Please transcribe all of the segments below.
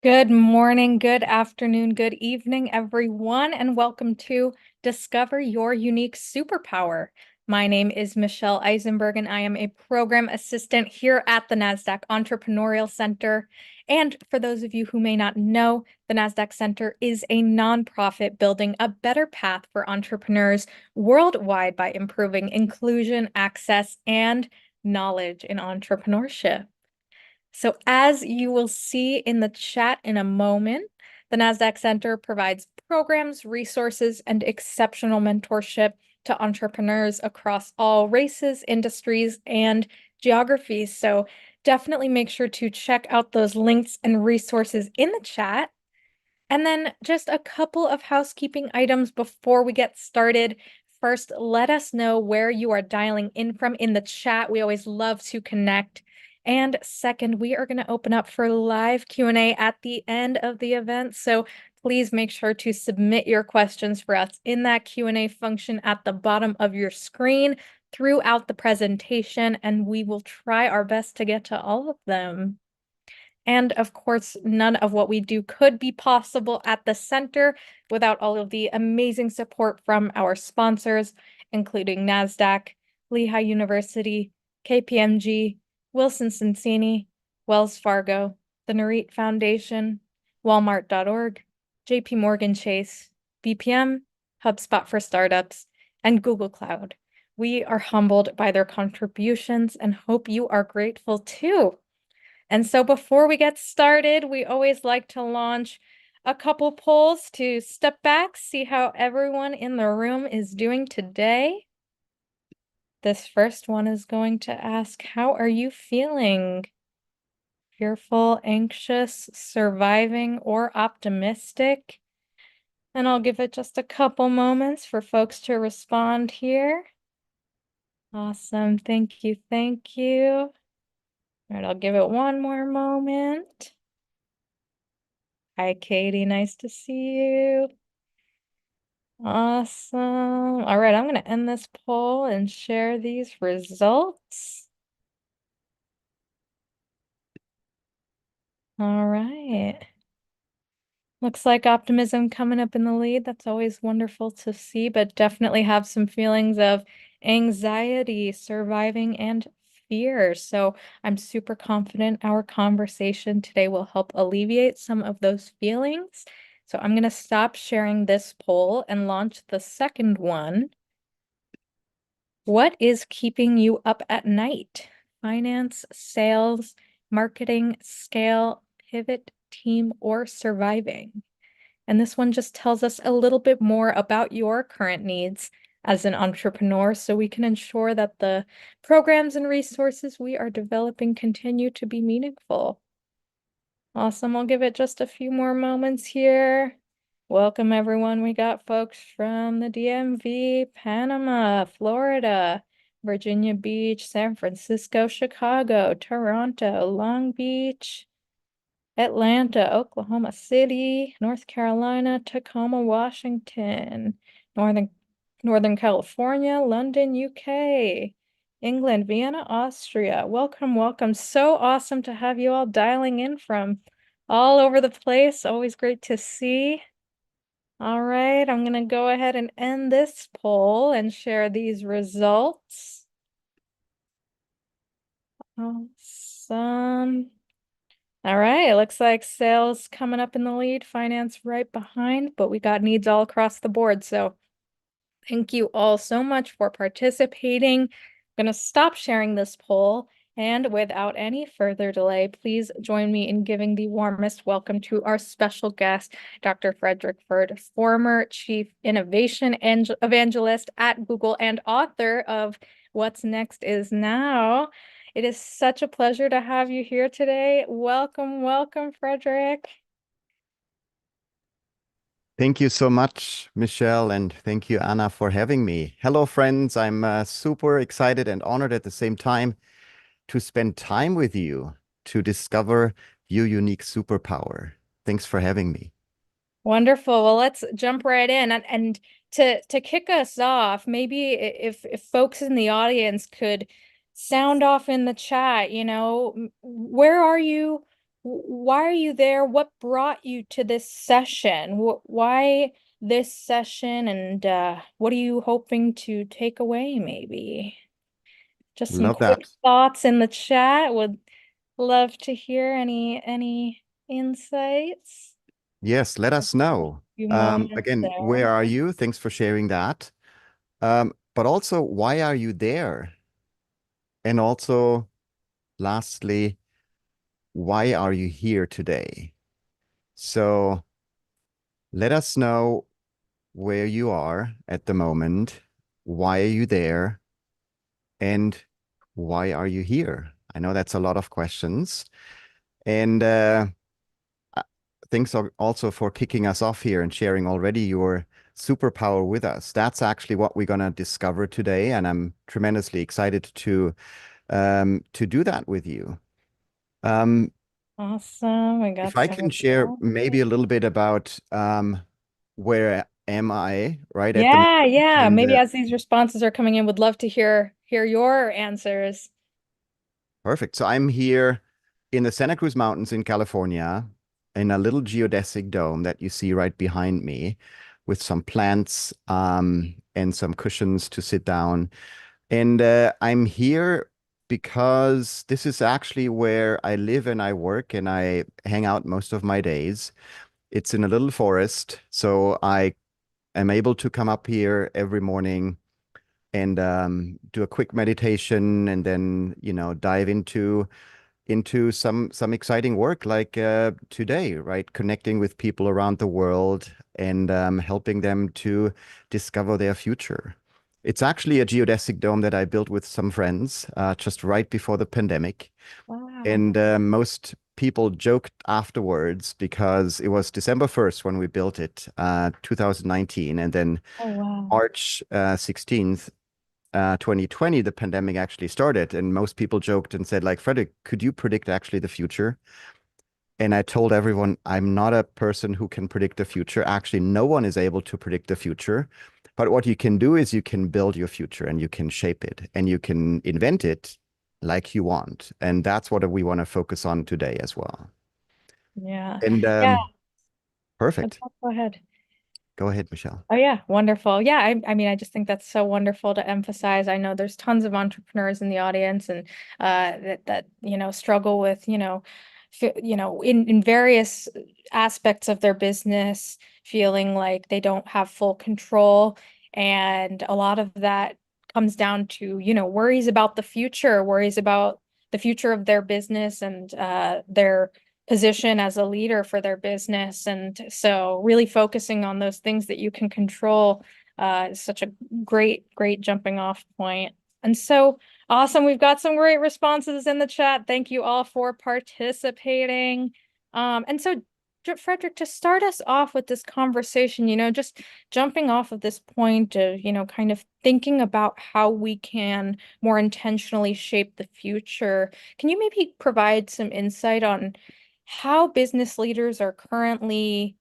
Good morning, good afternoon, good evening, everyone, and welcome to Discover Your Unique Superpower. My name is Michelle Eisenberg, and I am a program assistant here at the NASDAQ Entrepreneurial Center. And for those of you who may not know, the NASDAQ Center is a nonprofit building a better path for entrepreneurs worldwide by improving inclusion, access, and knowledge in entrepreneurship. So as you will see in the chat in a moment, the NASDAQ Center provides programs, resources, and exceptional mentorship to entrepreneurs across all races, industries, and geographies. So definitely make sure to check out those links and resources in the chat. And then just a couple of housekeeping items before we get started. First, let us know where you are dialing in from in the chat. We always love to connect. And second, we are going to open up for live Q&A at the end of the event. So please make sure to submit your questions for us in that Q&A function at the bottom of your screen throughout the presentation, and we will try our best to get to all of them. And of course, none of what we do could be possible at the center without all of the amazing support from our sponsors, including NASDAQ, Lehigh University, KPMG, Wilson Sonsini, Wells Fargo, the Narit Foundation, Walmart.org, JP Morgan Chase, BPM, HubSpot for Startups, and Google Cloud. We are humbled by their contributions and hope you are grateful too. And so before we get started, we always like to launch a couple polls to step back, see how everyone in the room is doing today. This first one is going to ask, how are you feeling? Fearful, anxious, surviving, or optimistic? And I'll give it just a couple moments for folks to respond here. Awesome. Thank you. Thank you. All right, I'll give it one more moment. Hi, Katie. Nice to see you. Awesome. All right, I'm going to end this poll and share these results. All right. Looks like optimism coming up in the lead. That's always wonderful to see, but definitely have some feelings of anxiety, surviving, and fear. So I'm super confident our conversation today will help alleviate some of those feelings. So I'm going to stop sharing this poll and launch the second one. What is keeping you up at night? Finance, sales, marketing, scale, pivot, team, or surviving? And this one just tells us a little bit more about your current needs as an entrepreneur so we can ensure that the programs and resources we are developing continue to be meaningful. Awesome. I'll give it just a few more moments here. Welcome, everyone. We got folks from the DMV, Panama, Florida, Virginia Beach, San Francisco, Chicago, Toronto, Long Beach, Atlanta, Oklahoma City, North Carolina, Tacoma, Washington, Northern California, London, UK, England, Vienna, Austria. Welcome, welcome. So awesome to have you all dialing in from all over the place. Always great to see. All right, I'm going to go ahead and end this poll and share these results. Awesome. All right, it looks like sales coming up in the lead, finance right behind, but we got needs all across the board. So thank you all so much for participating. I'm going to stop sharing this poll. And without any further delay, please join me in giving the warmest welcome to our special guest, Dr. Frederik Pferdt, former Chief Innovation Evangelist at Google and author of What's Next Is Now. It is such a pleasure to have you here today. Welcome, welcome, Frederik. Thank you so much, Michelle, and thank you, Anna, for having me. Hello, friends. I'm super excited and honored at the same time to spend time with you to discover your unique superpower. Thanks for having me. Wonderful. Well, let's jump right in. And to kick us off, maybe if folks in the audience could sound off in the chat, where are you Why are you there? What brought you to this session? Why this session? And what are you hoping to take away, maybe? Just some Love quick that. thoughts in the chat. Would love to hear any insights. Yes, let A us know. few moments Again, there. where are you? Thanks for sharing that. But also, why are you there? And also, lastly, why are you here today? So let us know where you are at the moment. Why are you there? And why are you here? I know that's a lot of questions. And uh, thanks also for kicking us off here and sharing already your superpower with us. That's actually what we're going to discover today. And I'm tremendously excited to do that with you. Um, Awesome. We if got I some can share response. maybe a little bit about where am I right at the moment, Yeah, yeah. and Maybe as these responses are coming in, would love to hear your answers. perfect. So I'm here in the Santa Cruz Mountains in California in a little geodesic dome that you see right behind me with some plants and some cushions to sit down. And I'm here because this is actually where I live and I work and I hang out most of my days. It's in a little forest, so I am able to come up here every morning and do a quick meditation and then, dive into some exciting work like today, right? Connecting with people around the world and helping them to discover their future. It's actually a geodesic dome that I built with some friends just right before the pandemic. Wow. And most people joked afterwards because it was December 1st when we built it, 2019. And then Oh, wow. March 16th, 2020, the pandemic actually started. And most people joked and said, like, Frederick, could you predict actually the future? And I told everyone, I'm not a person who can predict the future. Actually, no one is able to predict the future. But what you can do is you can build your future and you can shape it and you can invent it like you want. And that's what we want to focus on today as well. Yeah. And Yeah. perfect. Go ahead. Go ahead, Michelle. Oh yeah, wonderful. Yeah, I mean, I just think that's so wonderful to emphasize. I know there's tons of entrepreneurs in the audience and that struggle with, in various aspects of their business, feeling like they don't have full control. And a lot of that comes down to, worries about the future, worries about the future of their business and their position as a leader for their business. And so really focusing on those things that you can control is such a great jumping off point. And so awesome. We've got some great responses in the chat. Thank you all for participating. And so Frederick, to start us off with this conversation, just jumping off of this point of, kind of thinking about how we can more intentionally shape the future, can you maybe provide some insight on how business leaders are currently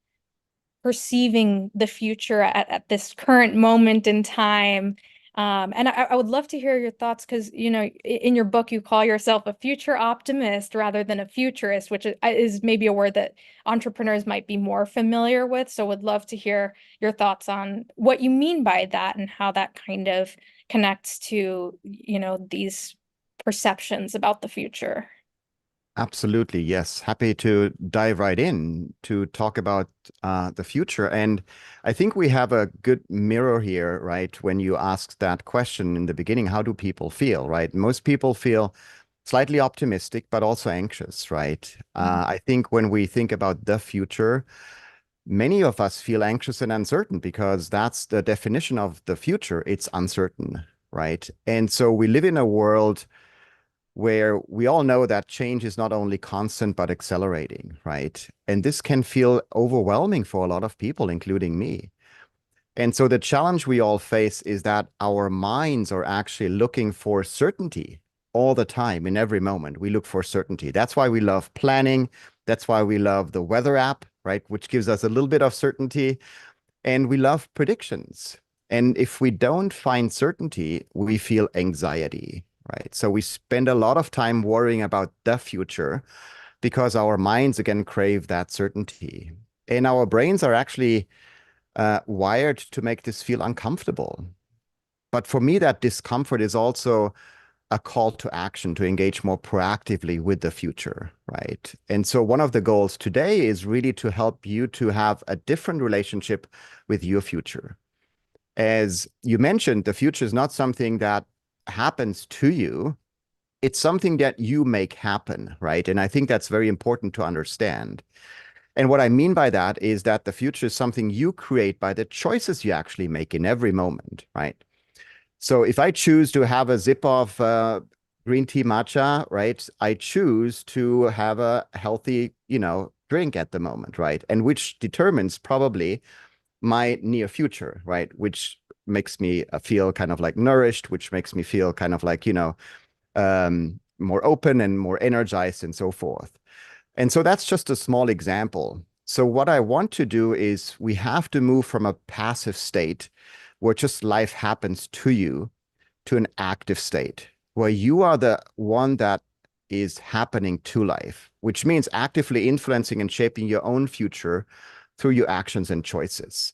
perceiving the future at this current moment in time. And I would love to hear your thoughts because, in your book, you call yourself a future optimist rather than a futurist, which is maybe a word that entrepreneurs might be more familiar with. So would love to hear your thoughts on what you mean by that and how that kind of connects to, these perceptions about the future. Absolutely, yes. Happy to dive right in to talk about the future. And I think we have a good mirror here, right? When you asked that question in the beginning, how do people feel, right? Most people feel slightly optimistic, but also anxious, right? I think when we think about the future, many of us feel anxious and uncertain because that's the definition of the future. It's uncertain, right? And so we live in a world where we all know that change is not only constant but accelerating, right? And this can feel overwhelming for a lot of people, including me. And so the challenge we all face is that our minds are actually looking for certainty all the time, in every moment. We look for certainty. That's why we love planning. That's why we love the weather app, right? Which gives us a little bit of certainty. And we love predictions. And if we don't find certainty, we feel anxiety, right? So we spend a lot of time worrying about the future. because our minds again crave that certainty. And our brains are actually wired to make this feel uncomfortable. But for me, that discomfort is also a call to action to engage more proactively with the future, right? And so one of the goals today is really to help you to have a different relationship with your future. As you mentioned, the future is not something that happens to you. It's something that you make happen, right? And I think that's very important to understand. And what I mean by that is that the future is something you create by the choices you actually make in every moment, right? So if I choose to have a sip of green tea matcha, right, I choose to have a healthy, drink at the moment, right? And which determines probably my near future, right? Which makes me feel kind of like nourished, which makes me feel kind of like, more open and more energized and so forth. And so that's just a small example. So what I want to do is we have to move from a passive state where just life happens to you to an active state where you are the one that is happening to life, which means actively influencing and shaping your own future through your actions and choices.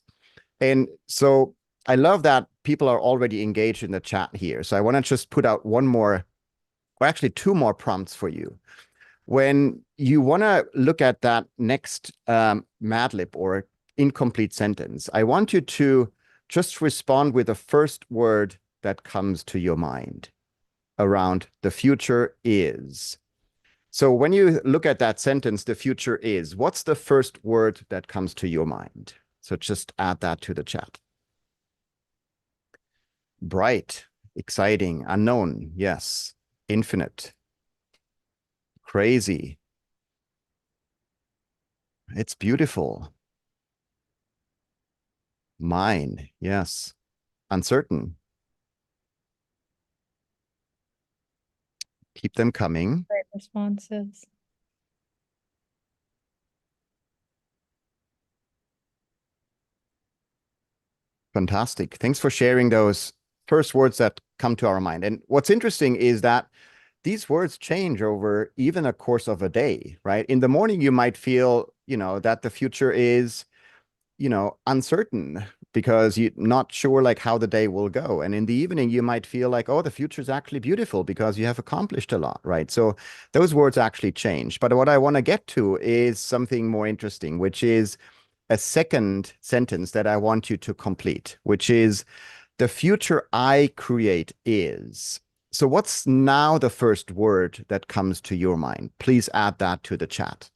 And so I love that people are already engaged in the chat here. So I want to just put out one more, or actually two more prompts for you. When you want to look at that next Mad Lib or incomplete sentence, I want you to just respond with the first word that comes to your mind around the future is. So when you look at that sentence, the future is, what's the first word that comes to your mind? So just add that to the chat. Bright, exciting, unknown, yes. Infinite, crazy. It's beautiful. Mine, yes. Uncertain. Keep them coming. Great responses. Fantastic. Thanks for sharing those first words that come to our mind. And what's interesting is that these words change over even a course of a day, right? In the morning, you might feel, that the future is, uncertain because you're not sure like how the day will go. And in the evening, you might feel like, oh, the future is actually beautiful because you have accomplished a lot, right? So those words actually change. But what I want to get to is something more interesting, which is a second sentence that I want you to complete, which is the future I create is. So what's now the first word that comes to your mind? Please add that to the chat.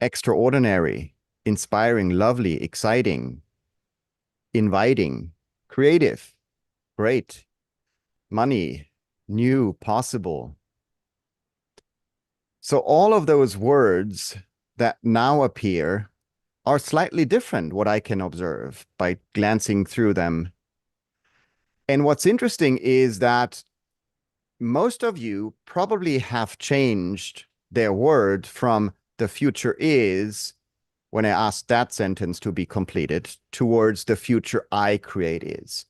Extraordinary, inspiring, lovely, exciting, inviting, creative, great, money, new, possible. So all of those words that now appear are slightly different, what I can observe by glancing through them. And what's interesting is that most of you probably have changed their word from the future is, when I asked that sentence to be completed, towards the future I create is.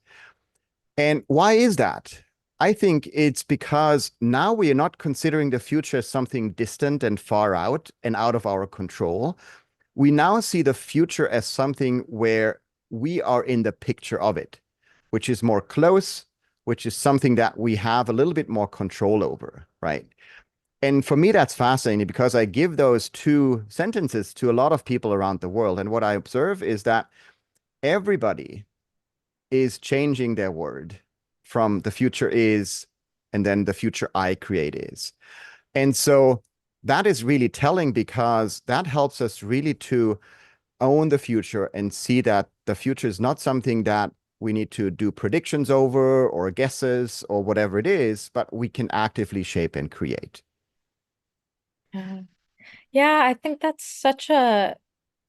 And why is that? I think it's because now we are not considering the future as something distant and far out and out of our control. We now see the future as something where we are in the picture of it, which is more close, which is something that we have a little bit more control over, right? And for me, that's fascinating because I give those two sentences to a lot of people around the world. And what I observe is that everybody is changing their word from the future is, and then the future I create is. And so that is really telling because that helps us really to own the future and see that the future is not something that we need to do predictions over or guesses or whatever it is, but we can actively shape and create. Yeah. Yeah, I think that's such a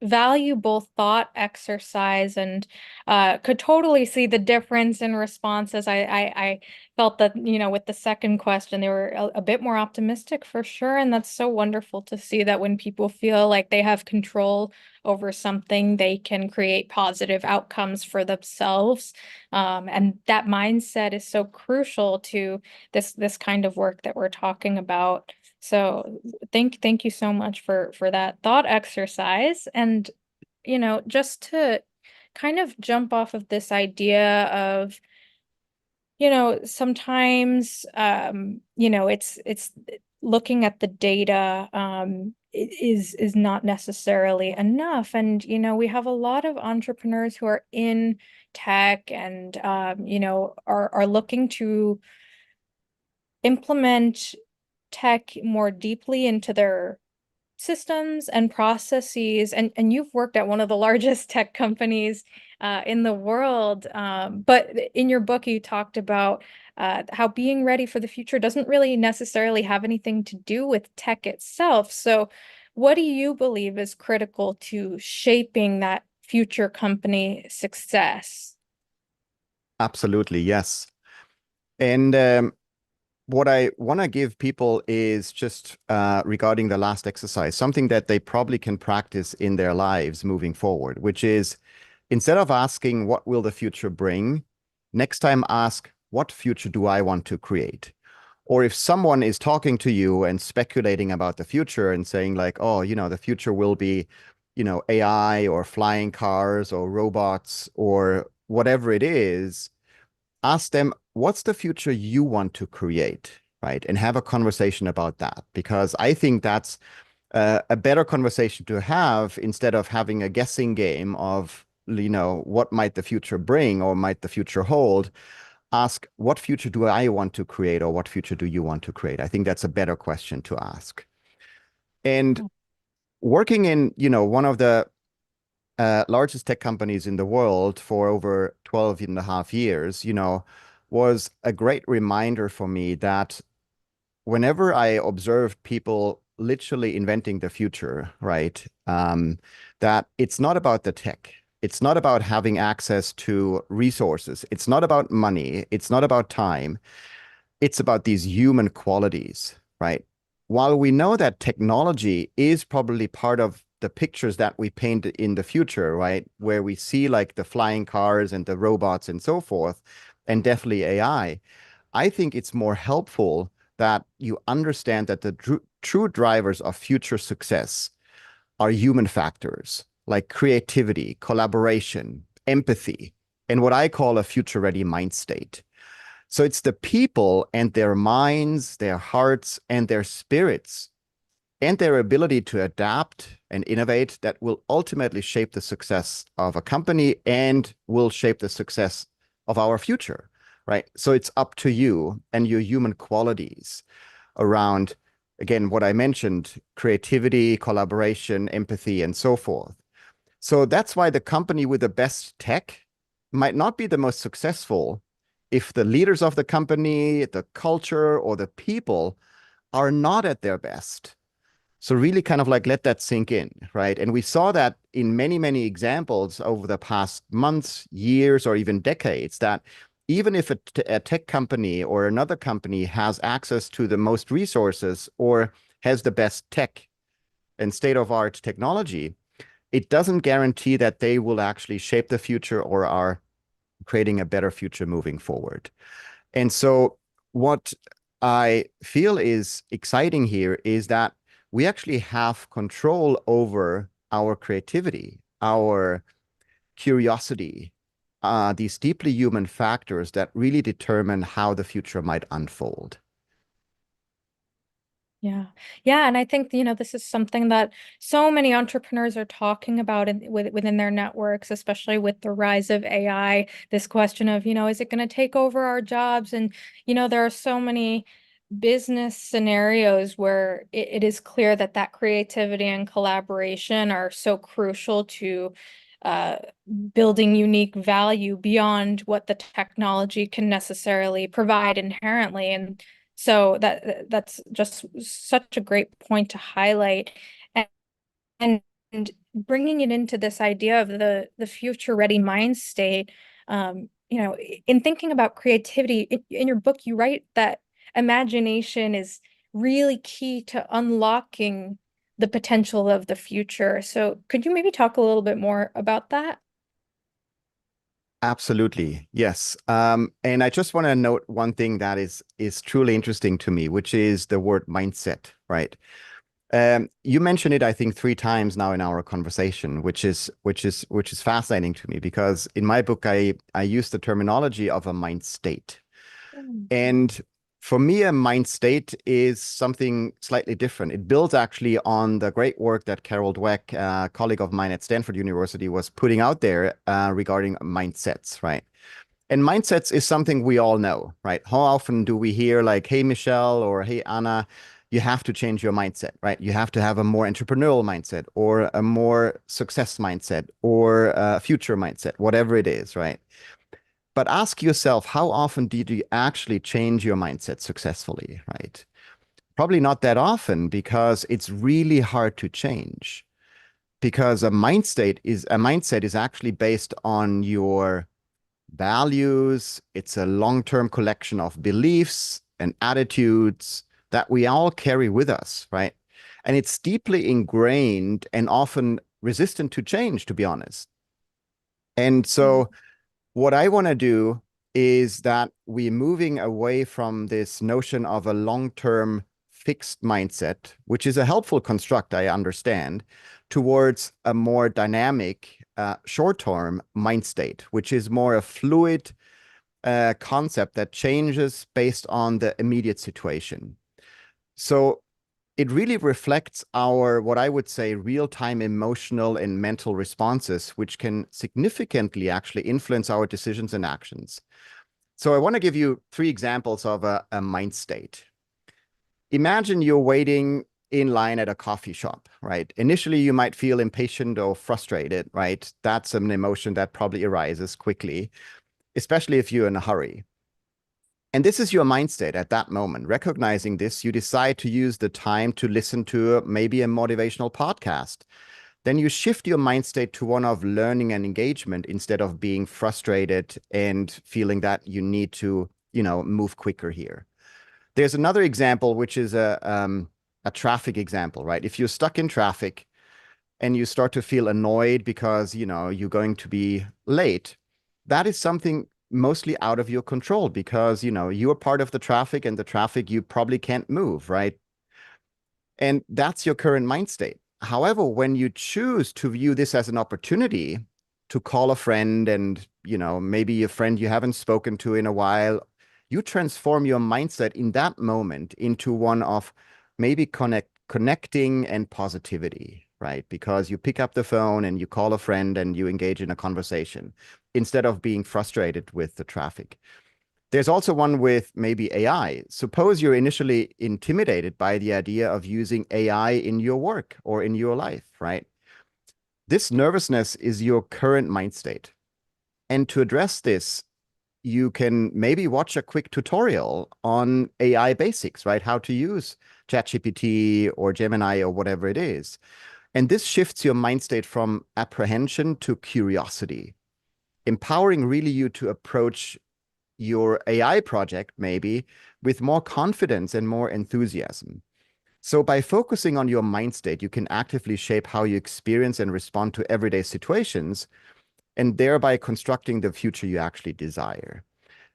valuable thought exercise, and could totally see the difference in responses. I felt that, with the second question, they were a bit more optimistic for sure. And that's so wonderful to see that when people feel like they have control over something, they can create positive outcomes for themselves. And that mindset is so crucial to this kind of work that we're talking about. So thank you so much for that thought exercise. And, just to kind of jump off of this idea of, sometimes, it's looking at the data, is not necessarily enough. And, we have a lot of entrepreneurs who are in tech and, are looking to implement tech more deeply into their systems and processes. And you've worked at one of the largest tech companies in the world. But in your book, you talked about how being ready for the future doesn't really necessarily have anything to do with tech itself. So what do you believe is critical to shaping that future company success? Absolutely, yes. And what I want to give people is just regarding the last exercise, something that they probably can practice in their lives moving forward, which is instead of asking, what will the future bring? Next time, ask, what future do I want to create? Or if someone is talking to you and speculating about the future and saying like, oh, the future will be, AI or flying cars or robots or whatever it is, ask them, what's the future you want to create, right? And have a conversation about that, because I think that's a better conversation to have instead of having a guessing game of, what might the future bring or might the future hold. Ask, what future do I want to create, or what future do you want to create? I think that's a better question to ask. And working in, one of the largest tech companies in the world for over 12 and a half years, was a great reminder for me that whenever I observed people literally inventing the future, right, that it's not about the tech. It's not about having access to resources. It's not about money. It's not about time. It's about these human qualities, right? While we know that technology is probably part of the pictures that we paint in the future, right? Where we see like the flying cars and the robots and so forth, and definitely I think it's more helpful that you understand that the true drivers of future success are human factors like creativity, collaboration, empathy, and what I call a future-ready mind state. So it's the people and their minds, their hearts, and their spirits, and their ability to adapt and innovate that will ultimately shape the success of a company and will shape the success of our future, right? So it's up to you and your human qualities around, again, what I mentioned, creativity, collaboration, empathy, and so forth. So that's why the company with the best tech might not be the most successful if the leaders of the company, the culture, or the people are not at their best. So really kind of like let that sink in, right? And we saw that in many, many examples over the past months, years, or even decades, that even if a tech company or another company has access to the most resources or has the best tech and state-of-art technology, it doesn't guarantee that they will actually shape the future or are creating a better future moving forward. And so what I feel is exciting here is that we actually have control over our creativity, our curiosity, these deeply human factors that really determine how the future might unfold. Yeah. Yeah. And I think, this is something that so many entrepreneurs are talking about within their networks, especially with the rise of AI, this question of, is it going to take over our jobs? And, there are so many business scenarios where it is clear that creativity and collaboration are so crucial to uh, building unique value beyond what the technology can necessarily provide inherently. And so that's just such a great point to highlight. And bringing it into this idea of the future ready mind state, in thinking about creativity, in your book, you write that imagination is really key to unlocking the potential of the future. So could you maybe talk a little bit more about that? Absolutely. Yes. And I just want to note one thing that is truly interesting to me, which is the word mindset, right? You mentioned it, I think, three times now in our conversation, which is fascinating to me because in my book I use the terminology of a mind state. Mm. And for me, a mind state is something slightly different. It builds actually on the great work that Carol Dweck, a colleague of mine at Stanford University, was putting out there regarding mindsets, right? And mindsets is something we all know, right? How often do we hear like, hey, Michelle, or hey, Anna, you have to change your mindset, right? You have to have a more entrepreneurial mindset or a more success mindset or a future mindset, whatever it is, right? But ask yourself, how often did you actually change your mindset successfully, right? Probably not that often because it's really hard to change because a mindset is actually based on your values. It's a long-term collection of beliefs and attitudes that we all carry with us, right? And it's deeply ingrained and often resistant to change, to be honest. And so what I want to do is that we're moving away from this notion of a long-term fixed mindset, which is a helpful construct, I understand, towards a more dynamic short-term mind state, which is more a fluid concept that changes based on the immediate situation. So it really reflects our, what I would say, real-time emotional and mental responses, which can significantly actually influence our decisions and actions. So I want to give you three examples of a mind state. Imagine you're waiting in line at a coffee shop, right? Initially, you might feel impatient or frustrated, right? That's an emotion that probably arises quickly, especially if you're in a hurry. And this is your mind state at that moment. Recognizing this, you decide to use the time to listen to maybe a motivational podcast. Then you shift your mind state to one of learning and engagement instead of being frustrated and feeling that you need to, move quicker here. There's another example, which is a traffic example, right? If you're stuck in traffic and you start to feel annoyed because, you're going to be late, that is something mostly out of your control because, you're part of the traffic and the traffic you probably can't move, right? And that's your current mind state. However, when you choose to view this as an opportunity to call a friend and, maybe a friend you haven't spoken to in a while, you transform your mindset in that moment into one of maybe connecting and positivity, right? Because you pick up the phone and you call a friend and you engage in a conversation instead of being frustrated with the traffic. There's also one with maybe AI. Suppose you're initially intimidated by the idea of using AI in your work or in your life, right? This nervousness is your current mind state. And to address this, you can maybe watch a quick tutorial on AI basics, right? How to use ChatGPT or Gemini or whatever it is. And this shifts your mind state from apprehension to curiosity, empowering really you to approach your AI project maybe with more confidence and more enthusiasm. So by focusing on your mind state, you can actively shape how you experience and respond to everyday situations and thereby constructing the future you actually desire.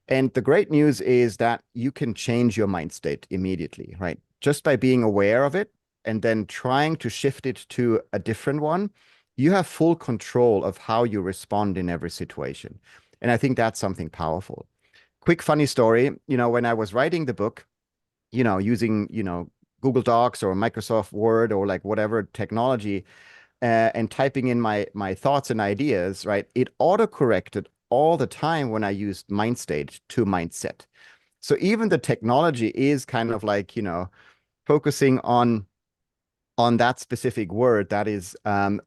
And the great news is that you can change your mind state immediately, right? Just by being aware of it and then trying to shift it to a different one, you have full control of how you respond in every situation. And I think that's something powerful. Quick funny story, when I was writing the book, using, Google Docs or Microsoft Word or like whatever technology, and typing in my thoughts and ideas, right? It auto-corrected all the time when I used mind state to mindset. So even the technology is kind of like, focusing on that specific word that is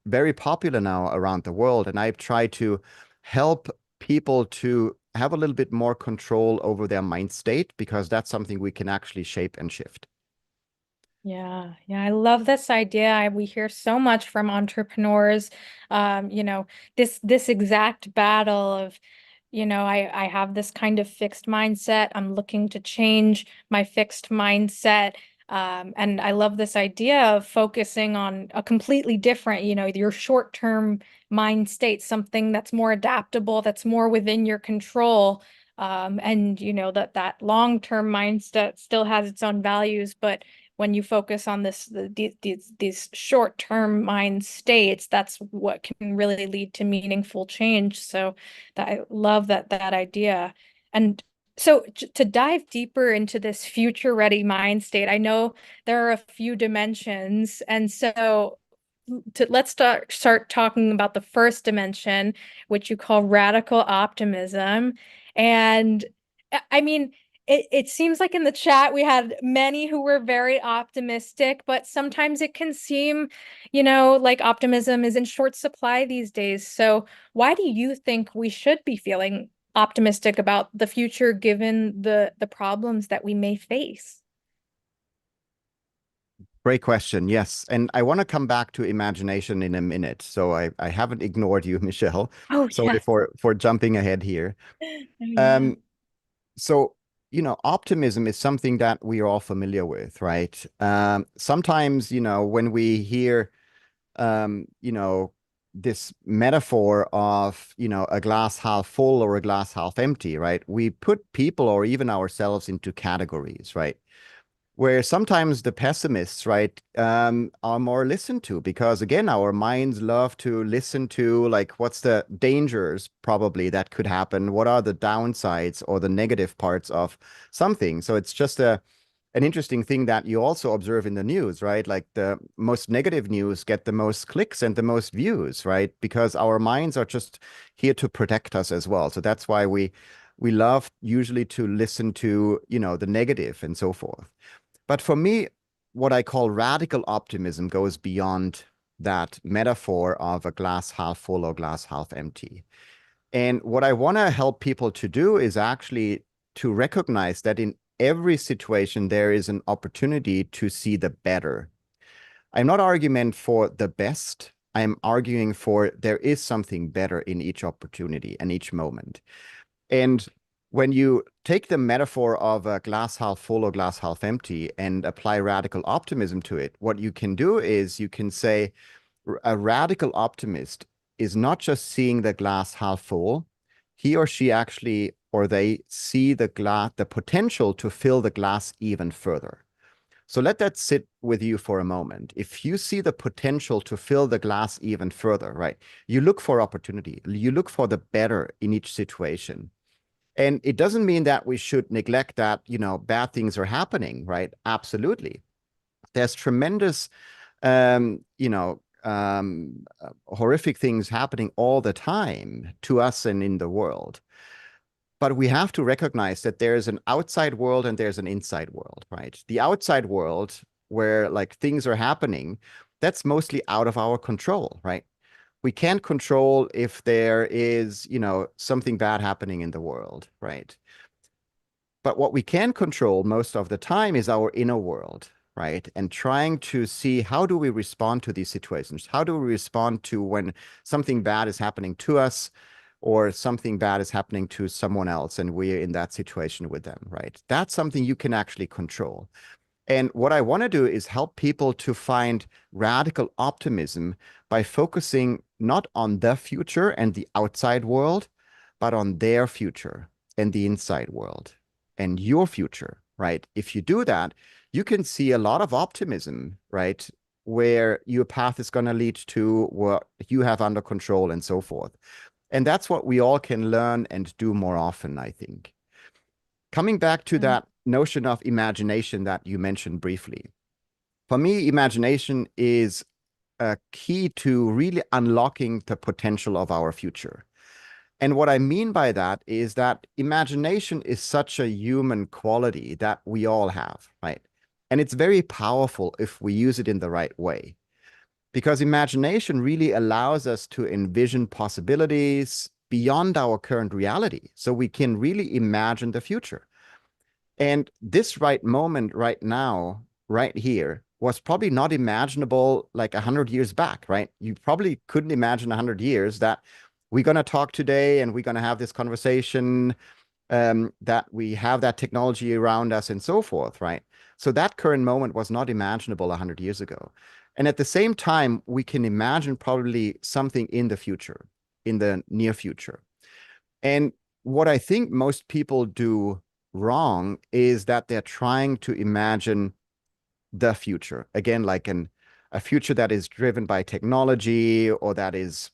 very popular now around the world. And I've tried to help people to have a little bit more control over their mind state because that's something we can actually shape and shift. Yeah, yeah, I love this idea. We hear so much from entrepreneurs, you know, this exact battle of, I have this kind of fixed mindset. I'm looking to change my fixed mindset. And I love this idea of focusing on a completely different, your short-term mind state, something that's more adaptable, that's more within your control. And that long-term mindset still has its own values, but when you focus on these short-term mind states, that's what can really lead to meaningful change. So I love that idea. And so to dive deeper into this future ready mind state, I know there are a few dimensions. And so let's start talking about the first dimension, which you call radical optimism. And I mean, it seems like in the chat we had many who were very optimistic, but sometimes it can seem, like optimism is in short supply these days. So why do you think we should be feeling optimistic about the future given the problems that we may face? Great question. Yes. And I want to come back to imagination in a minute. So I haven't ignored you, Michelle. Oh, Sorry yes. for jumping ahead here. Oh, yeah. Um, so, optimism is something that we are all familiar with, right? Sometimes, when we hear, this metaphor of, a glass half full or a glass half empty, right? We put people or even ourselves into categories, right? Where sometimes the pessimists, right, are more listened to because again, our minds love to listen to like what's the dangers probably that could happen, what are the downsides or the negative parts of something. So it's just an interesting thing that you also observe in the news, right? Like the most negative news get the most clicks and the most views, right? Because our minds are just here to protect us as well. So that's why we love usually to listen to, the negative and so forth. But for me, what I call radical optimism goes beyond that metaphor of a glass half full or glass half empty. And what I want to help people to do is actually to recognize that in every situation, there is an opportunity to see the better. I'm not arguing for the best. I'm arguing for there is something better in each opportunity and each moment. And when you take the metaphor of a glass half full or glass half empty and apply radical optimism to it, what you can do is you can say a radical optimist is not just seeing the glass half full. He or she actually, or they see the potential to fill the glass even further. So let that sit with you for a moment. If you see the potential to fill the glass even further, right? You look for opportunity. You look for the better in each situation. And it doesn't mean that we should neglect that, bad things are happening, right? Absolutely. There's tremendous, horrific things happening all the time to us and in the world. But we have to recognize that there's an outside world and there's an inside world, right? The outside world, where like things are happening, that's mostly out of our control, right? We can't control if there is, something bad happening in the world, right? But what we can control most of the time is our inner world, right? And trying to see how do we respond to these situations? How do we respond to when something bad is happening to us or something bad is happening to someone else and we're in that situation with them, right? That's something you can actually control. And what I want to do is help people to find radical optimism by focusing not on the future and the outside world, but on their future and the inside world and your future, right? If you do that, you can see a lot of optimism, right? Where your path is going to lead to what you have under control and so forth. And that's what we all can learn and do more often, I think. Coming back to Mm. that notion of imagination that you mentioned briefly. For me, imagination is a key to really unlocking the potential of our future. And what I mean by that is that imagination is such a human quality that we all have, right? And it's very powerful if we use it in the right way. Because imagination really allows us to envision possibilities beyond our current reality. So we can really imagine the future. And this right moment, right now, right here was probably not imaginable like 100 years back, right? You probably couldn't imagine 100 years that we're going to talk today and we're going to have this conversation, that we have that technology around us and so forth, right? So that current moment was not imaginable 100 years ago. And at the same time, we can imagine probably something in the future, in the near future. And what I think most people do wrong is that they're trying to imagine the future. Again, like a future that is driven by technology, or that is,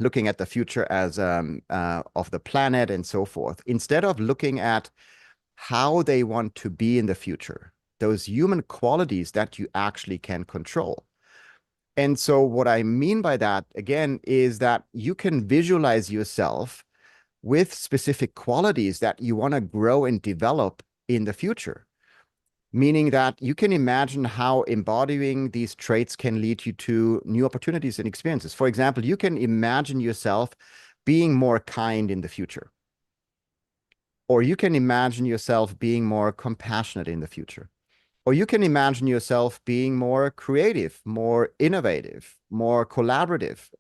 looking at the future as of the planet and so forth, instead of looking at how they want to be in the future, those human qualities that you actually can control. And so what I mean by that, again, is that you can visualize yourself with specific qualities that you want to grow and develop in the future. Meaning that you can imagine how embodying these traits can lead you to new opportunities and experiences. For example, you can imagine yourself being more kind in the future. Or you can imagine yourself being more compassionate in the future. Or you can imagine yourself being more creative, more innovative, more collaborative,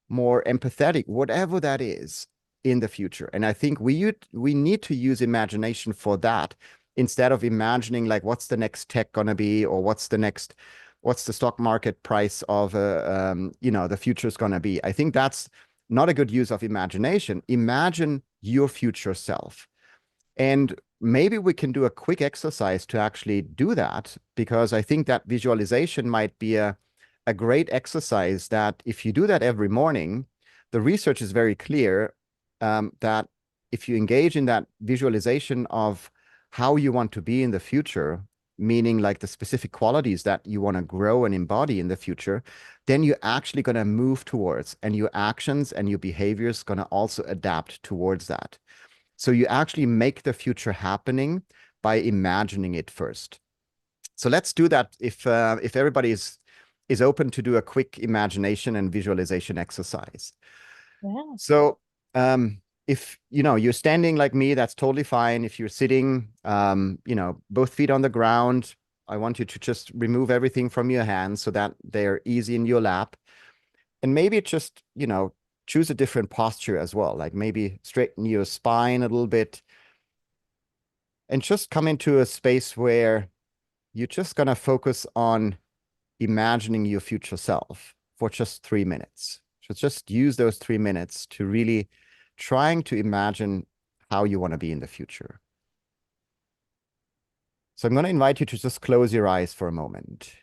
more empathetic, whatever that is in the future. And I think we need to use imagination for that, instead of imagining like what's the next tech gonna be, or what's the stock market price of the future is gonna be. I think that's not a good use of imagination. Imagine your future self. And maybe we can do a quick exercise to actually do that, because I think that visualization might be a great exercise that if you do that every morning, the research is very clear, that if you engage in that visualization of how you want to be in the future, meaning like the specific qualities that you want to grow and embody in the future, then you're actually going to move towards, and your actions and your behaviors going to also adapt towards that. So you actually make the future happening by imagining it first. So let's do that. If everybody is open to do a quick imagination and visualization exercise. Yeah. So if you're standing like me, that's totally fine. If you're sitting, both feet on the ground, I want you to just remove everything from your hands so that they're easy in your lap. And maybe just, choose a different posture as well. Like maybe straighten your spine a little bit, and just come into a space where you're just going to focus on imagining your future self for just 3 minutes. So just use those 3 minutes to really trying to imagine how you want to be in the future. So I'm going to invite you to just close your eyes for a moment.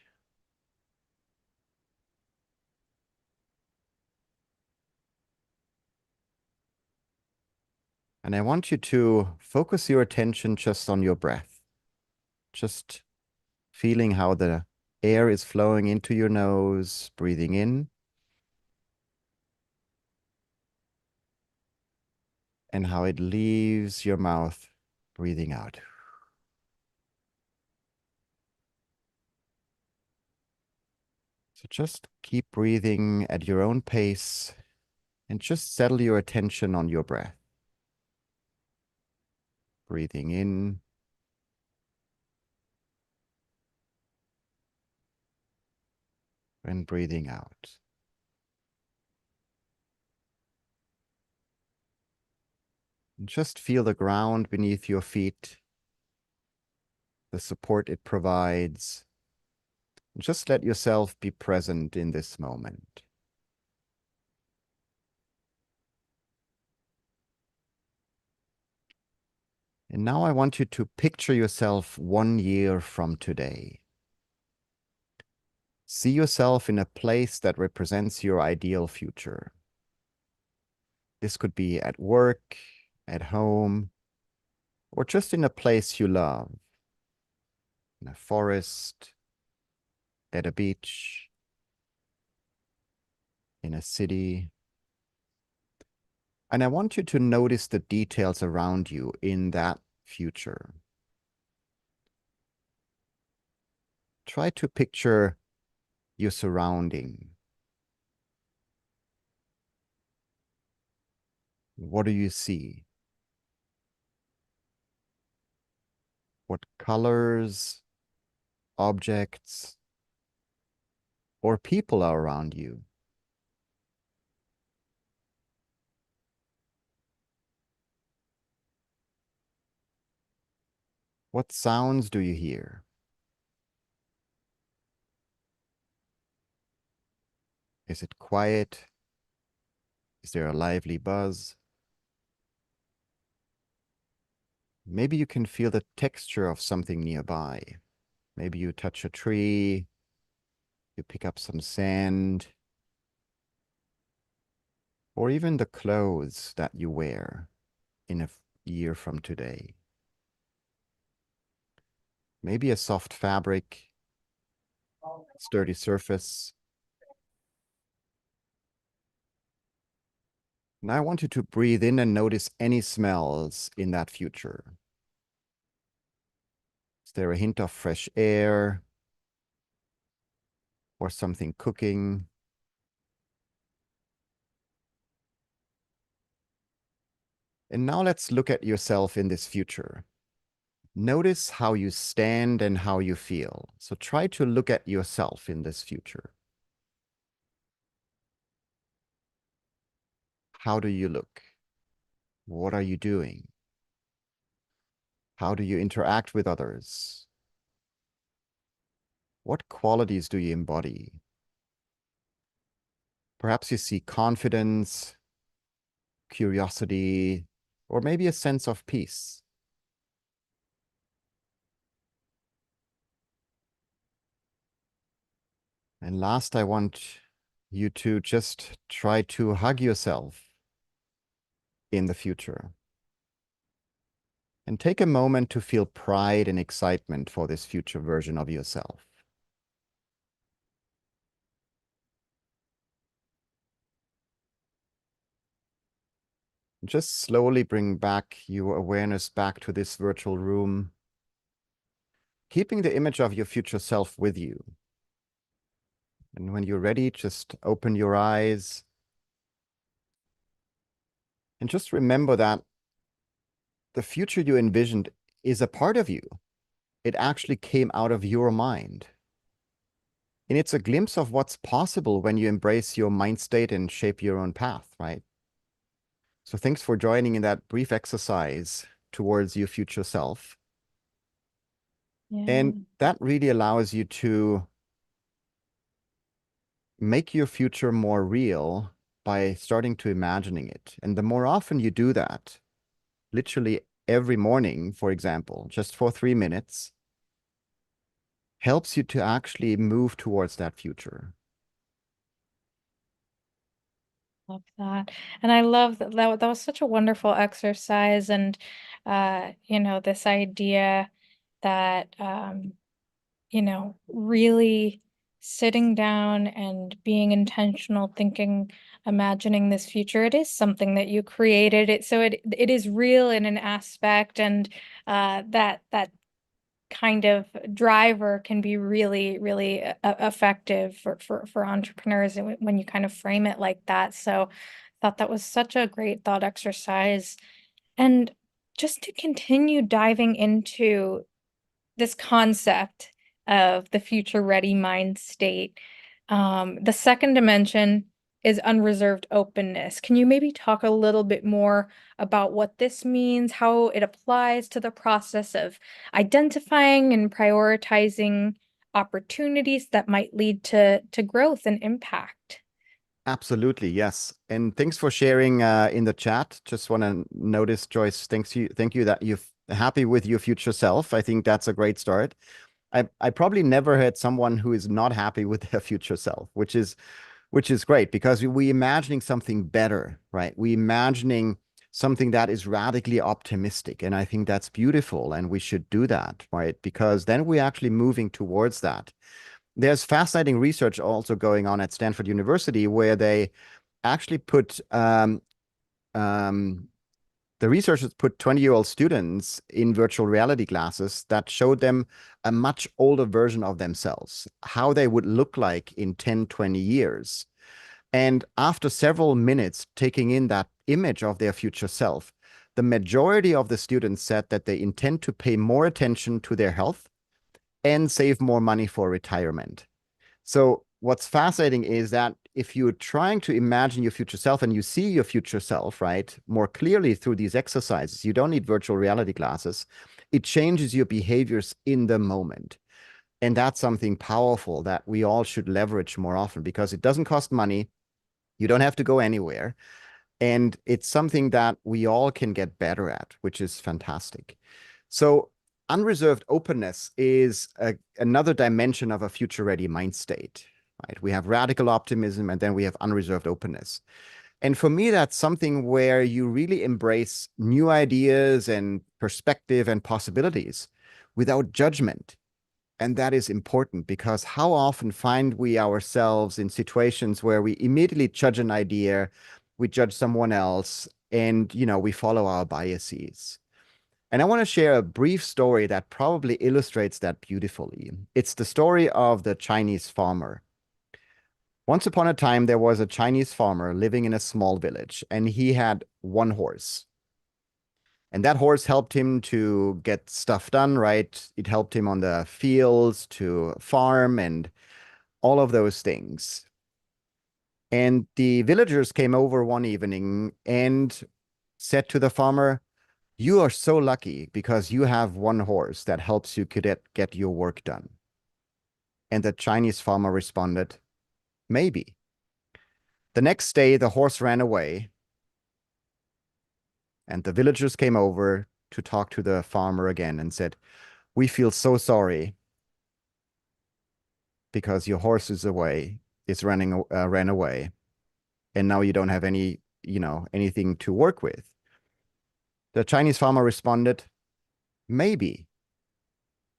And I want you to focus your attention just on your breath, just feeling how the air is flowing into your nose, breathing in, and how it leaves your mouth, breathing out. So just keep breathing at your own pace, and just settle your attention on your breath. Breathing in and breathing out. And just feel the ground beneath your feet, the support it provides. And just let yourself be present in this moment. And now I want you to picture yourself 1 year from today. See yourself in a place that represents your ideal future. This could be at work, at home, or just in a place you love. In a forest, at a beach, in a city. And I want you to notice the details around you in that future. Try to picture your surrounding. What do you see? What colors objects, or people are around you? What sounds do you hear? Is it quiet? Is there a lively buzz? Maybe you can feel the texture of something nearby. Maybe you touch a tree, you pick up some sand, or even the clothes that you wear in a year from today. Maybe a soft fabric, sturdy surface. Now I want you to breathe in and notice any smells in that future. Is there a hint of fresh air or something cooking? And now let's look at yourself in this future. Notice how you stand and how you feel. So try to look at yourself in this future. How do you look? What are you doing? How do you interact with others? What qualities do you embody? Perhaps you see confidence, curiosity, or maybe a sense of peace. And last, I want you to just try to hug yourself in the future. And take a moment to feel pride and excitement for this future version of yourself. Just slowly bring back your awareness back to this virtual room, keeping the image of your future self with you. And when you're ready, just open your eyes and just remember that the future you envisioned is a part of you. It actually came out of your mind. And it's a glimpse of what's possible when you embrace your mind state and shape your own path, right? So thanks for joining in that brief exercise towards your future self. Yeah. And that really allows you to make your future more real by starting to imagining it. And the more often you do that, literally every morning, for example, just for 3 minutes, helps you to actually move towards that future. Love that. And I love that was such a wonderful exercise. And this idea that really sitting down and being intentional, thinking, imagining this future, it is something that you created it. So it is real in an aspect, and that kind of driver can be really, really effective for entrepreneurs when you kind of frame it like that. So I thought that was such a great thought exercise. And just to continue diving into this concept of the future ready mind state. The second dimension is unreserved openness. Can you maybe talk a little bit more about what this means, how it applies to the process of identifying and prioritizing opportunities that might lead to growth and impact? Absolutely, yes. And thanks for sharing in the chat. Just want to notice, Joyce, thank you that you're happy with your future self. I think that's a great start. I probably never heard someone who is not happy with their future self, which is great because we imagining something better, right? We imagining something that is radically optimistic. And I think that's beautiful. And we should do that, right? Because then we're actually moving towards that. There's fascinating research also going on at Stanford University where they actually put the researchers put 20-year-old students in virtual reality glasses that showed them a much older version of themselves, how they would look like in 10, 20 years. And after several minutes taking in that image of their future self, the majority of the students said that they intend to pay more attention to their health and save more money for retirement. So what's fascinating is that if you're trying to imagine your future self and you see your future self, right, more clearly through these exercises, you don't need virtual reality glasses. It changes your behaviors in the moment. And that's something powerful that we all should leverage more often because it doesn't cost money. You don't have to go anywhere. And it's something that we all can get better at, which is fantastic. So unreserved openness is another dimension of a future-ready mind state, right? We have radical optimism, and then we have unreserved openness. And for me, that's something where you really embrace new ideas and perspective and possibilities without judgment. And that is important because how often find we ourselves in situations where we immediately judge an idea, we judge someone else, and we follow our biases. And I want to share a brief story that probably illustrates that beautifully. It's the story of the Chinese farmer. Once upon a time, there was a Chinese farmer living in a small village, and he had one horse. And that horse helped him to get stuff done, right? It helped him on the fields to farm and all of those things. And the villagers came over one evening and said to the farmer, "You are so lucky because you have one horse that helps you get your work done." And the Chinese farmer responded, "Maybe." The next day, the horse ran away, and the villagers came over to talk to the farmer again and said, "We feel so sorry because your horse ran away, and now you don't have anything to work with." The Chinese farmer responded, "Maybe,"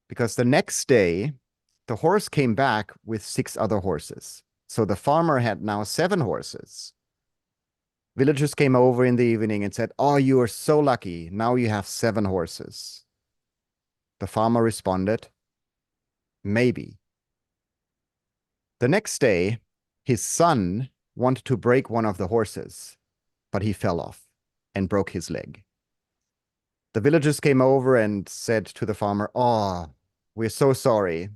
because the next day, the horse came back with 6 other horses. So the farmer had now 7 horses. Villagers came over in the evening and said, "Oh, you are so lucky. Now you have 7 horses." The farmer responded, "Maybe." The next day, his son wanted to break one of the horses, but he fell off and broke his leg. The villagers came over and said to the farmer, "Oh, we're so sorry.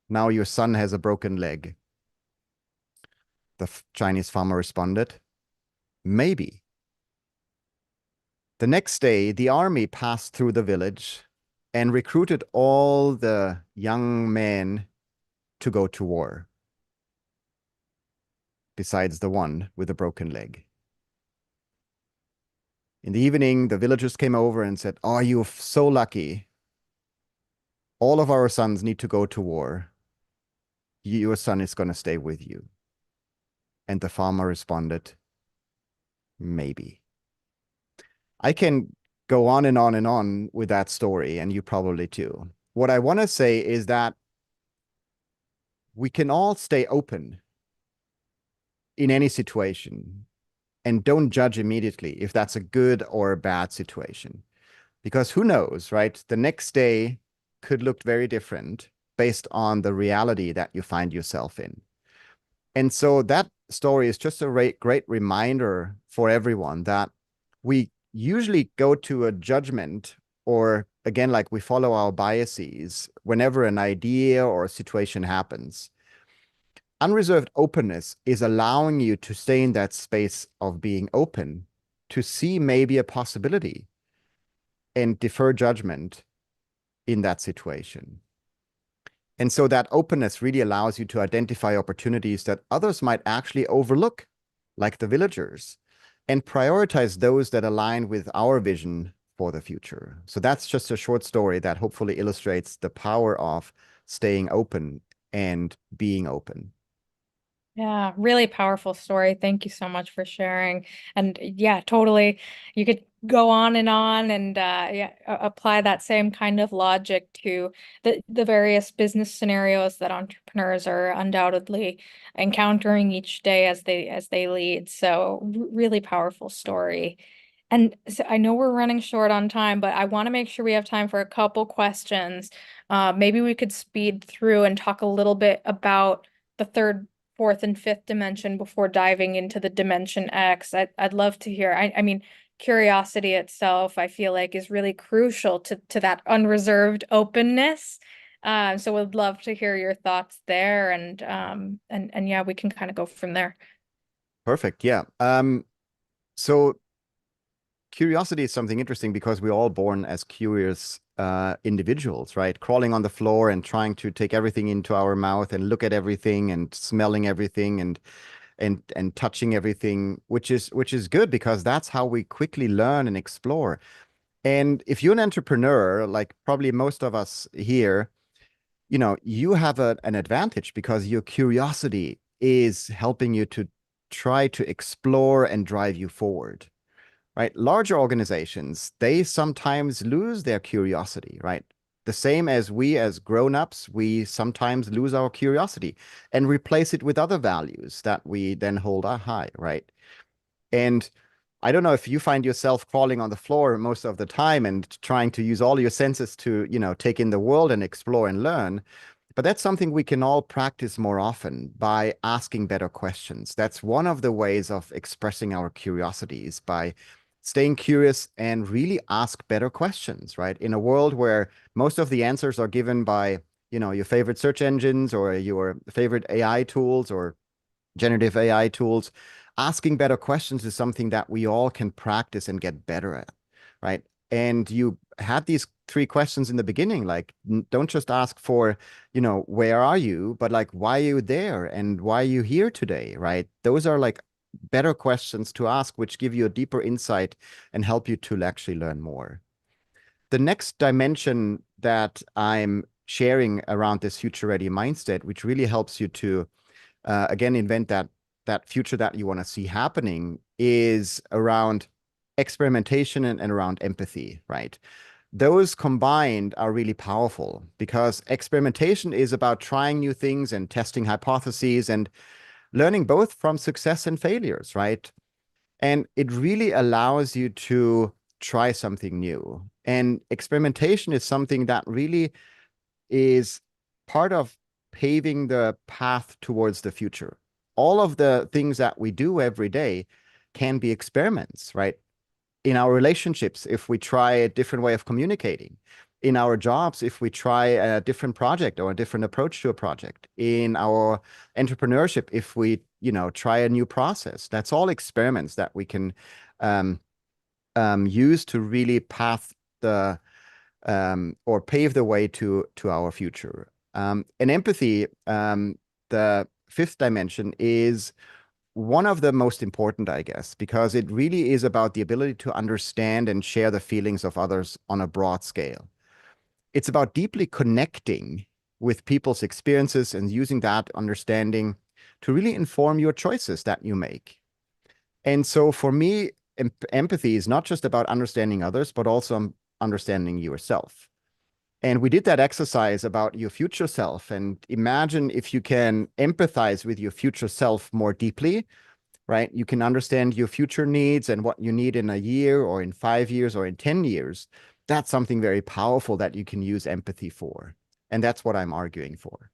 Now your son has a broken leg." The Chinese farmer responded, "Maybe." The next day, the army passed through the village and recruited all the young men to go to war, besides the one with a broken leg. In the evening, the villagers came over and said, "Oh, you're so lucky. All of our sons need to go to war. Your son is going to stay with you." And the farmer responded, "Maybe." I can go on and on and on with that story, and you probably too. What I want to say is that we can all stay open in any situation and don't judge immediately if that's a good or a bad situation. Because who knows, right? The next day could look very different based on the reality that you find yourself in. And so that story is just a great reminder for everyone that we usually go to a judgment, or again, like we follow our biases whenever an idea or a situation happens. Unreserved openness is allowing you to stay in that space of being open to see maybe a possibility and defer judgment in that situation. And so that openness really allows you to identify opportunities that others might actually overlook, like the villagers, and prioritize those that align with our vision for the future. So that's just a short story that hopefully illustrates the power of staying open and being open. Yeah, really powerful story. Thank you so much for sharing. And yeah, totally. You could go on and yeah, apply that same kind of logic to the various business scenarios that entrepreneurs are undoubtedly encountering each day as they lead. So really powerful story. And so I know we're running short on time, but I want to make sure we have time for a couple questions. Maybe we could speed through and talk a little bit about the third, fourth, and fifth dimension before diving into the dimension X. I'd love to hear. I mean, curiosity itself, I feel like, is really crucial to that unreserved openness. So would love to hear your thoughts there, and yeah, we can kind of go from there. Perfect. Yeah. So curiosity is something interesting because we're all born as curious individuals, right? Crawling on the floor and trying to take everything into our mouth and look at everything and smelling everything and touching everything, which is good because that's how we quickly learn and explore. And if you're an entrepreneur, like probably most of us here, you have an advantage because your curiosity is helping you to try to explore and drive you forward, right? Larger organizations, they sometimes lose their curiosity, right? The same as we as grown-ups, we sometimes lose our curiosity and replace it with other values that we then hold high, right? And I don't know if you find yourself crawling on the floor most of the time and trying to use all your senses to, take in the world and explore and learn. But that's something we can all practice more often by asking better questions. That's one of the ways of expressing our curiosities by staying curious and really ask better questions, right? In a world where most of the answers are given by, your favorite search engines or your favorite AI tools or generative AI tools, asking better questions is something that we all can practice and get better at, right? And you had these three questions in the beginning, like don't just ask for, where are you, but like, why are you there and why are you here today, right? Those are like better questions to ask, which give you a deeper insight and help you to actually learn more. The next dimension that I'm sharing around this future ready mindset, which really helps you to again invent that future that you want to see happening, is around experimentation and around empathy, right? Those combined are really powerful because experimentation is about trying new things and testing hypotheses and learning both from success and failures, right? And it really allows you to try something new. And experimentation is something that really is part of paving the path towards the future. All of the things that we do every day can be experiments, right? In our relationships, if we try a different way of communicating, in our jobs, if we try a different project or a different approach to a project, in our entrepreneurship, if we, try a new process, that's all experiments that we can um, use to really path the or pave the way to our future. And empathy, the fifth dimension, is one of the most important, I guess, because it really is about the ability to understand and share the feelings of others on a broad scale. It's about deeply connecting with people's experiences and using that understanding to really inform your choices that you make. And so for me, empathy is not just about understanding others, but also understanding yourself. And we did that exercise about your future self. And imagine if you can empathize with your future self more deeply, right? You can understand your future needs and what you need in a year or in 5 years or in 10 years. That's something very powerful that you can use empathy for. And that's what I'm arguing for.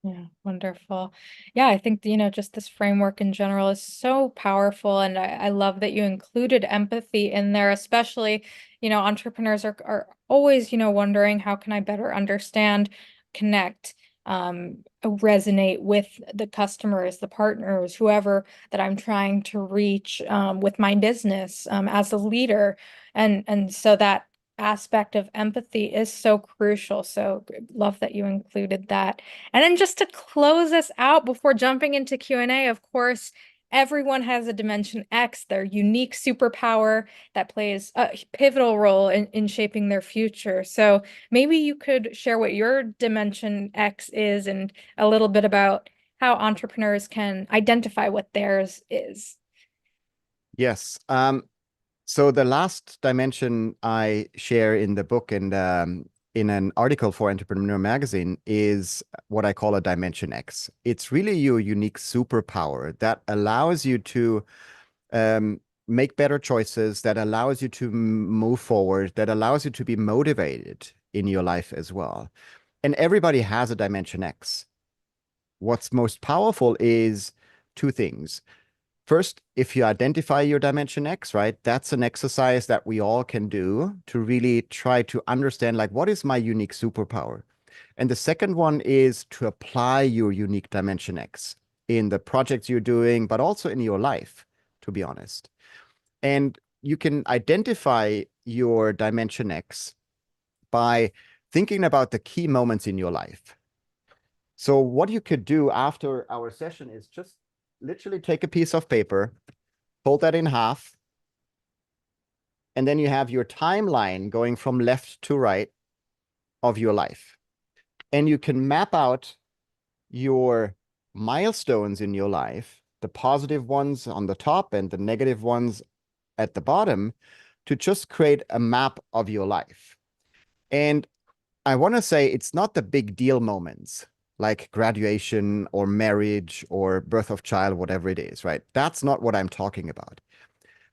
Yeah, wonderful. Yeah, I think, just this framework in general is so powerful. And I love that you included empathy in there, especially, entrepreneurs are always, wondering how can I better understand, connect, resonate with the customers, the partners, whoever that I'm trying to reach with my business as a leader. And so that aspect of empathy is so crucial. So love that you included that. And then just to close us out before jumping into Q&A, of course, everyone has a Dimension X, their unique superpower that plays a pivotal role in shaping their future. So maybe you could share what your Dimension X is and a little bit about how entrepreneurs can identify what theirs is. Yes. So the last dimension I share in the book and in an article for Entrepreneur Magazine is what I call a Dimension X. It's really your unique superpower that allows you to make better choices, that allows you to move forward, that allows you to be motivated in your life as well. And everybody has a Dimension X. What's most powerful is two things. First, if you identify your Dimension X, right, that's an exercise that we all can do to really try to understand, like, what is my unique superpower? And the second one is to apply your unique Dimension X in the projects you're doing, but also in your life, to be honest. And you can identify your Dimension X by thinking about the key moments in your life. So what you could do after our session is just literally take a piece of paper, fold that in half, and then you have your timeline going from left to right of your life. And you can map out your milestones in your life, the positive ones on the top and the negative ones at the bottom, to just create a map of your life. And I want to say it's not the big deal moments like graduation or marriage or birth of child, whatever it is, right? That's not what I'm talking about.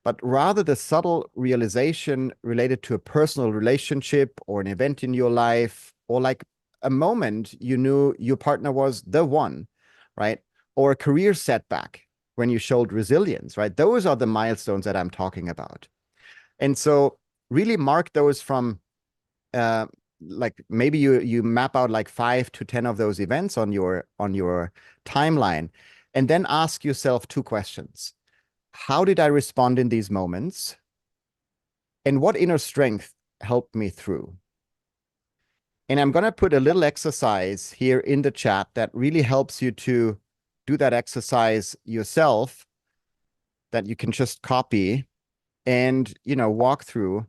But rather the subtle realization related to a personal relationship or an event in your life, or like a moment you knew your partner was the one, right? Or a career setback when you showed resilience, right? Those are the milestones that I'm talking about. And so really mark those from uh, like maybe you map out like 5 to 10 of those events on your timeline, and then ask yourself two questions. How did I respond in these moments? And what inner strength helped me through? And I'm going to put a little exercise here in the chat that really helps you to do that exercise yourself, that you can just copy and, walk through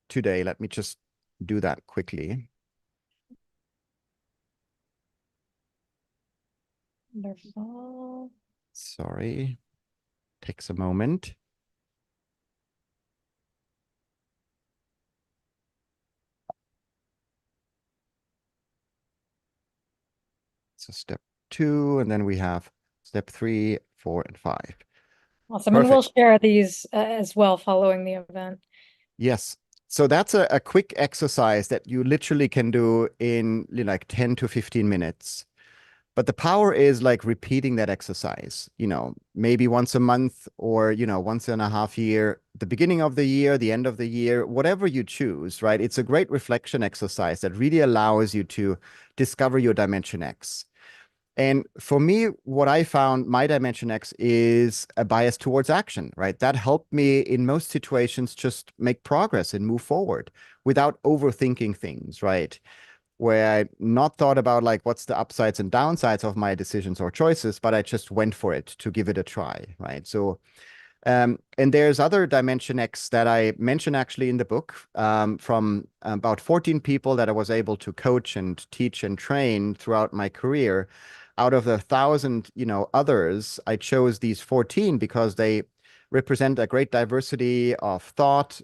today. Let me just do that quickly. Wonderful. Sorry, takes a moment. So step 2, and then we have step 3, 4, and 5. Awesome. And we'll Perfect. share these as well following the event. Yes. So that's a quick exercise that you literally can do in like 10 to 15 minutes. But the power is like repeating that exercise, maybe once a month or, once in a half year, the beginning of the year, the end of the year, whatever you choose, right? It's a great reflection exercise that really allows you to discover your Dimension X. And for me, what I found, my Dimension X is a bias towards action, right? That helped me in most situations just make progress and move forward without overthinking things, right? Where I not thought about like what's the upsides and downsides of my decisions or choices, but I just went for it to give it a try, right? So and there's other Dimension X that I mention actually in the book, from about 14 people that I was able to coach and teach and train throughout my career. Out of the 1,000, others, I chose these 14 because they represent a great diversity of thought,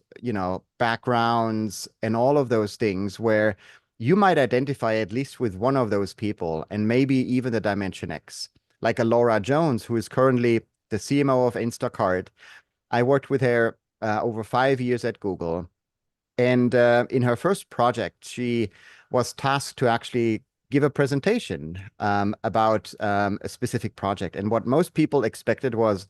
backgrounds, and all of those things where you might identify at least with one of those people and maybe even the Dimension X. Like a Laura Jones, who is currently the CMO of Instacart. I worked with her over 5 years at Google. And in her first project, she was tasked to actually give a presentation about a specific project. And what most people expected was a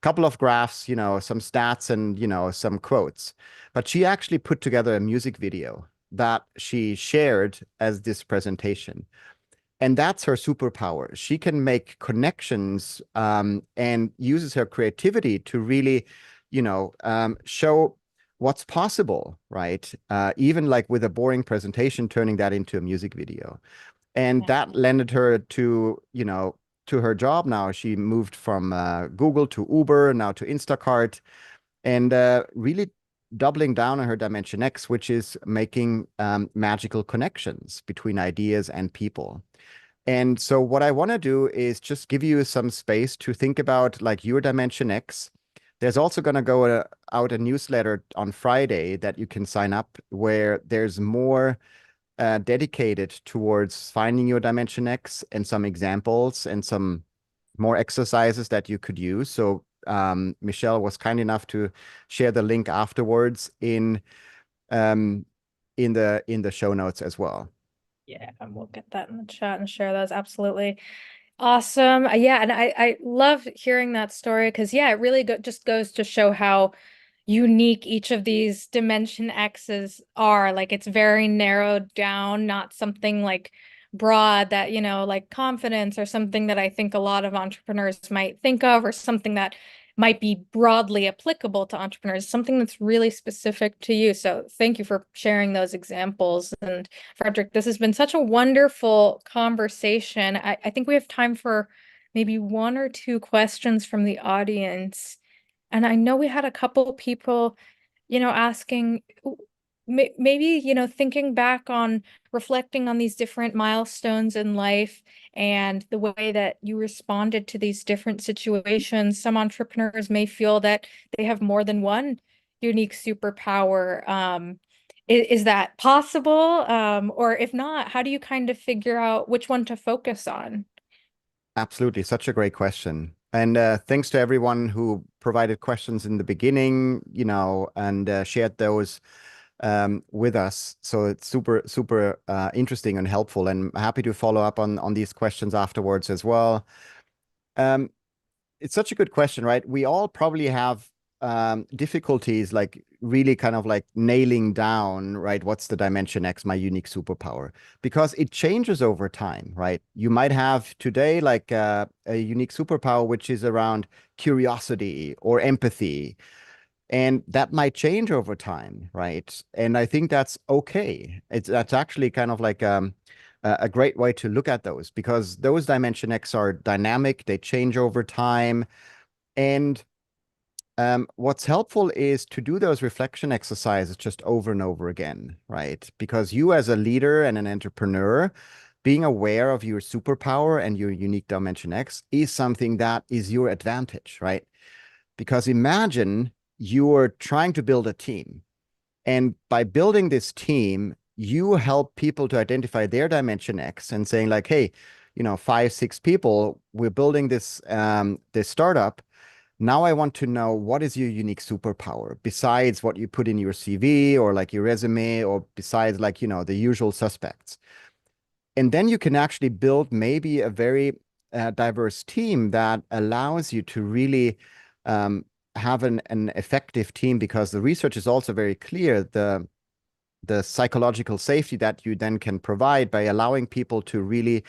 couple of graphs, some stats and, some quotes. But she actually put together a music video that she shared as this presentation. And that's her superpower. She can make connections and uses her creativity to really, show what's possible, right? Even like with a boring presentation, turning that into a music video. And Yeah. that landed her to, to her job now. She moved from Google to Uber, now to Instacart, and really doubling down on her Dimension X, which is making magical connections between ideas and people. And so what I want to do is just give you some space to think about like your Dimension X. There's also going to go out a newsletter on Friday that you can sign up, where there's more dedicated towards finding your Dimension X and some examples and some more exercises that you could use. So Michelle was kind enough to share the link afterwards um, in the show notes as well. Yeah, and we'll get that in the chat and share those. Absolutely. Awesome. Yeah, and I love hearing that story because yeah, it really just goes to show how unique each of these dimension X's are. Like it's very narrowed down, not something like broad that, like confidence or something that I think a lot of entrepreneurs might think of, or something that might be broadly applicable to entrepreneurs, something that's really specific to you. So thank you for sharing those examples. And Frederick, this has been such a wonderful conversation. I think we have time for maybe one or two questions from the audience. And I know we had a couple people, asking maybe, thinking back on reflecting on these different milestones in life and the way that you responded to these different situations. Some entrepreneurs may feel that they have more than one unique superpower. Is that possible? Or if not, how do you kind of figure out which one to focus on? Absolutely, such a great question. And thanks to everyone who provided questions in the beginning, and shared those with us. So it's super, super interesting and helpful, and happy to follow up on these questions afterwards as well. Um, it's such a good question, right? We all probably have difficulties, like really kind of like nailing down, right? What's the dimension X, my unique superpower? Because it changes over time, right? You might have today like a unique superpower, which is around curiosity or empathy, and that might change over time, right? And I think that's okay. That's actually kind of like a great way to look at those, because those dimension X are dynamic, they change over time. And what's helpful is to do those reflection exercises just over and over again, right? Because you, as a leader and an entrepreneur, being aware of your superpower and your unique dimension X is something that is your advantage, right? Because imagine you're trying to build a team, and by building this team, you help people to identify their dimension X and saying like, hey, 5, 6 people, we're building this startup. Now I want to know, what is your unique superpower besides what you put in your CV or like your resume, or besides like, the usual suspects. And then you can actually build maybe a very diverse team that allows you to really have an effective team, because the research is also very clear. The psychological safety that you then can provide by allowing people to really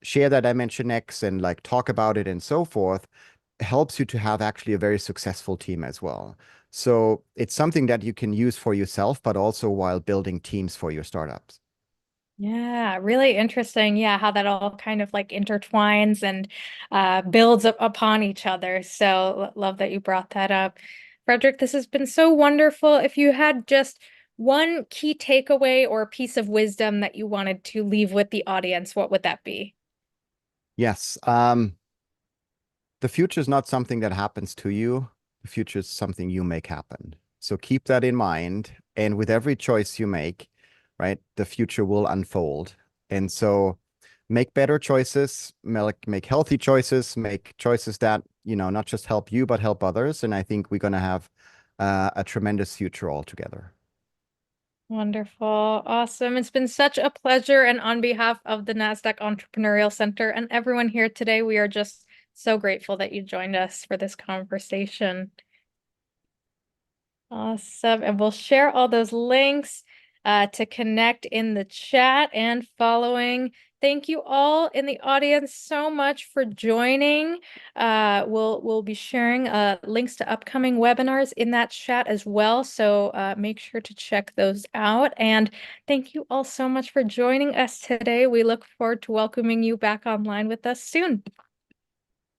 share their dimension X and like talk about it and so forth helps you to have actually a very successful team as well. So it's something that you can use for yourself, but also while building teams for your startups. Yeah, really interesting. Yeah, how that all kind of like intertwines and builds up upon each other. So love that you brought that up. Frederick, this has been so wonderful. If you had just one key takeaway or piece of wisdom that you wanted to leave with the audience, what would that be? Yes. The future is not something that happens to you. The future is something you make happen. So keep that in mind. And with every choice you make, right, the future will unfold. And so make better choices, make healthy choices, make choices that, not just help you, but help others. And I think we're going to have a tremendous future altogether. Wonderful. Awesome. It's been such a pleasure. And on behalf of the NASDAQ Entrepreneurial Center and everyone here today, we are just so grateful that you joined us for this conversation. Awesome. And we'll share all those links to connect in the chat and following. Thank you all in the audience so much for joining. We'll be sharing links to upcoming webinars in that chat as well. So make sure to check those out. And thank you all so much for joining us today. We look forward to welcoming you back online with us soon.